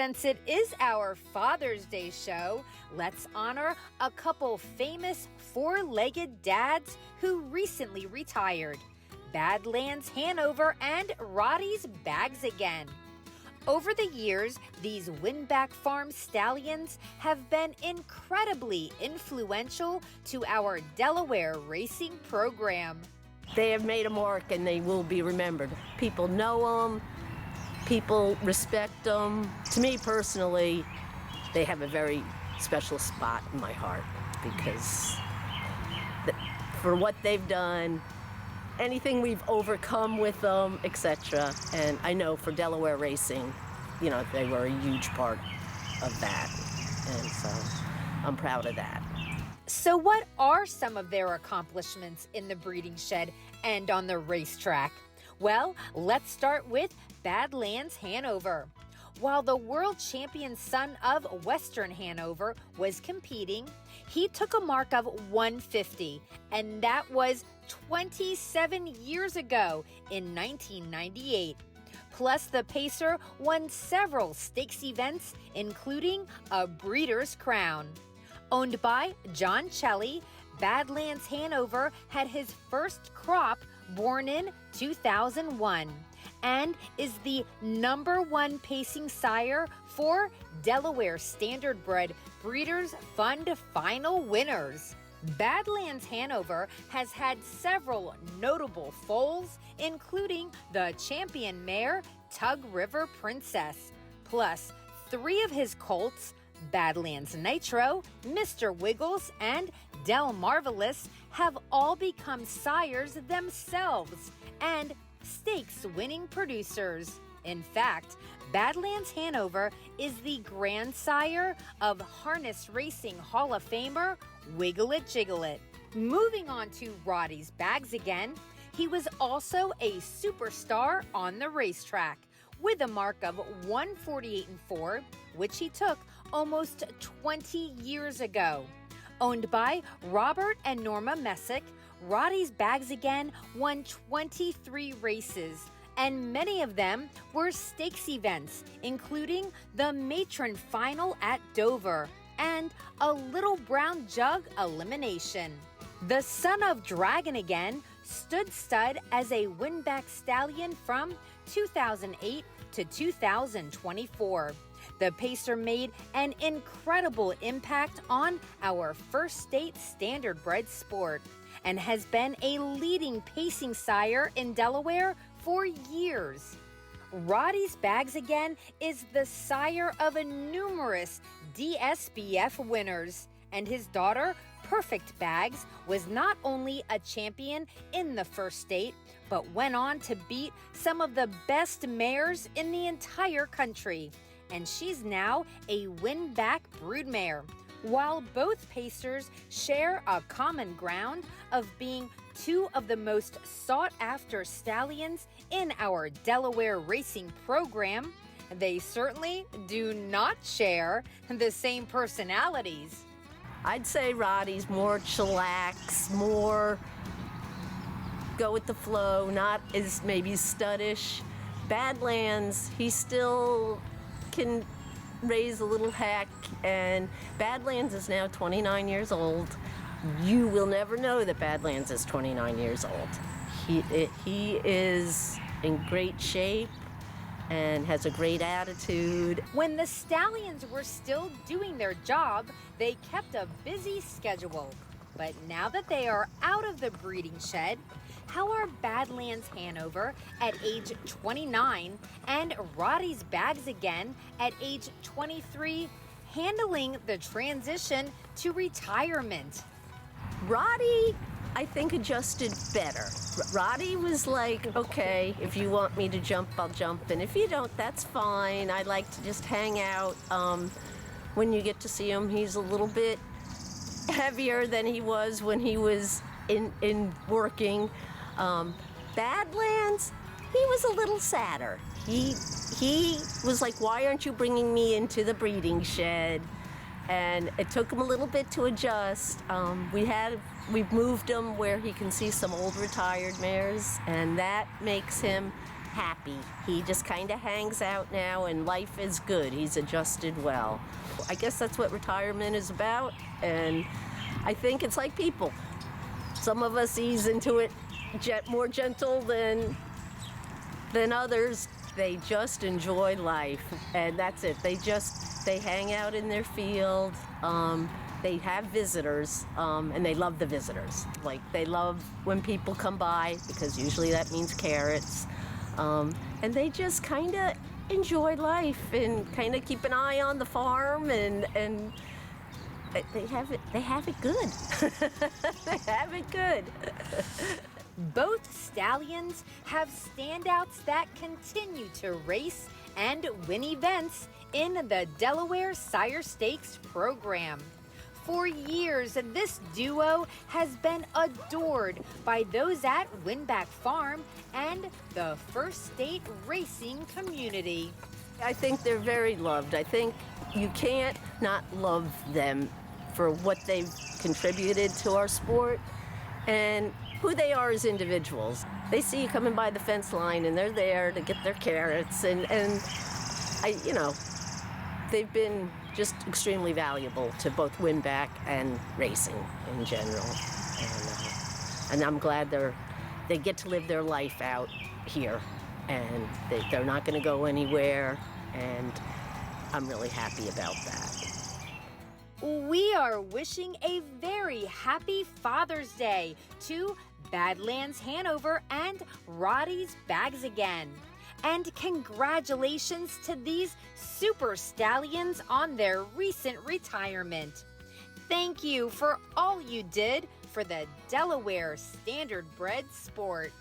Since it is our Father's Day show, let's honor a couple famous four-legged dads who recently retired. Badlands Hanover and Roddy's Bags Again. Over the years, these Winbak Farm stallions have been incredibly influential to our Delaware racing program. They have made a mark and they will be remembered. People know them, people respect them. To me personally, they have a very special spot in my heart because for what they've done, anything we've overcome with them, etc. And I know for Delaware racing, you know, they were a huge part of that. And so I'm proud of that. So what are some of their accomplishments in the breeding shed and on the racetrack? Well, let's start with Badlands Hanover. While the world champion son of Western Hanover was competing, he took a mark of 150, and that was 27 years ago in 1998. Plus, the pacer won several stakes events, including a Breeders' Crown. Owned by John Chelly, Badlands Hanover had his first crop born in 2001 and is the #1 pacing sire for Delaware Standardbred Breeders' Fund Final winners. Badlands Hanover has had several notable foals, including the champion mare Tug River Princess, plus 3 of his colts, Badlands Nitro, Mr. Wiggles, and Del Marvelous, have all become sires themselves and stakes-winning producers. In fact, Badlands Hanover is the grandsire of harness racing Hall of Famer Wiggle It Jiggle It. Moving on to Roddy's Bags Again, he was also a superstar on the racetrack with a mark of 148-4, which he took almost 20 years ago. Owned by Robert and Norma Messick, Roddy's Bags Again won 23 races, and many of them were stakes events, including the Matron Final at Dover and a Little Brown Jug elimination. The son of Dragon Again stood stud as a Winbak stallion from 2008 to 2024. The pacer made an incredible impact on our first state standardbred sport and has been a leading pacing sire in Delaware for years. Roddy's Bags Again is the sire of numerous DSBF winners, and his daughter, Perfect Bags, was not only a champion in the first state, but went on to beat some of the best mares in the entire country. And she's now a Winbak broodmare. While both pacers share a common ground of being 2 of the most sought-after stallions in our Delaware racing program, they certainly do not share the same personalities. I'd say Roddy's more chillax, more go with the flow, not as maybe studdish. Badlands, he still can raise a little heck, and Badlands is now 29 years old. You will never know that Badlands is 29 years old. He is in great shape and has a great attitude. When the stallions were still doing their job, they kept a busy schedule. But now that they are out of the breeding shed, how are Badlands Hanover at age 29 and Roddy's Bags Again at age 23 handling the transition to retirement? Roddy, I think, adjusted better. Roddy was like, okay, if you want me to jump, I'll jump, and if you don't, that's fine. I like to just hang out. When you get to see him, he's a little bit heavier than he was when he was in working. Badlands, he was a little sadder. He was like, why aren't you bringing me into the breeding shed? And it took him a little bit to adjust. We've moved him where he can see some old retired mares, and that makes him happy. He just kind of hangs out now, and life is good. He's adjusted well. I guess that's what retirement is about, and I think it's like people. Some of us ease into it more gentle than others. They just enjoy life, and that's it. They hang out in their field. They have visitors, and they love the visitors. Like, they love when people come by, because usually that means carrots. And they just kind of enjoy life and kind of keep an eye on the farm, and they have it good. They have it good. Both stallions have standouts that continue to race and win events in the Delaware Sire Stakes program. For years, this duo has been adored by those at Winbak Farm and the First State racing community. I think they're very loved. I think you can't not love them for what they've contributed to our sport and who they are as individuals. They see you coming by the fence line, and they're there to get their carrots, and they've been just extremely valuable to both Winbak and racing in general. And I'm glad they get to live their life out here, and they're not going to go anywhere, and I'm really happy about that. We are wishing a very happy Father's Day to Badlands Hanover and Roddy's Bags Again. And congratulations to these super stallions on their recent retirement. Thank you for all you did for the Delaware standardbred sport.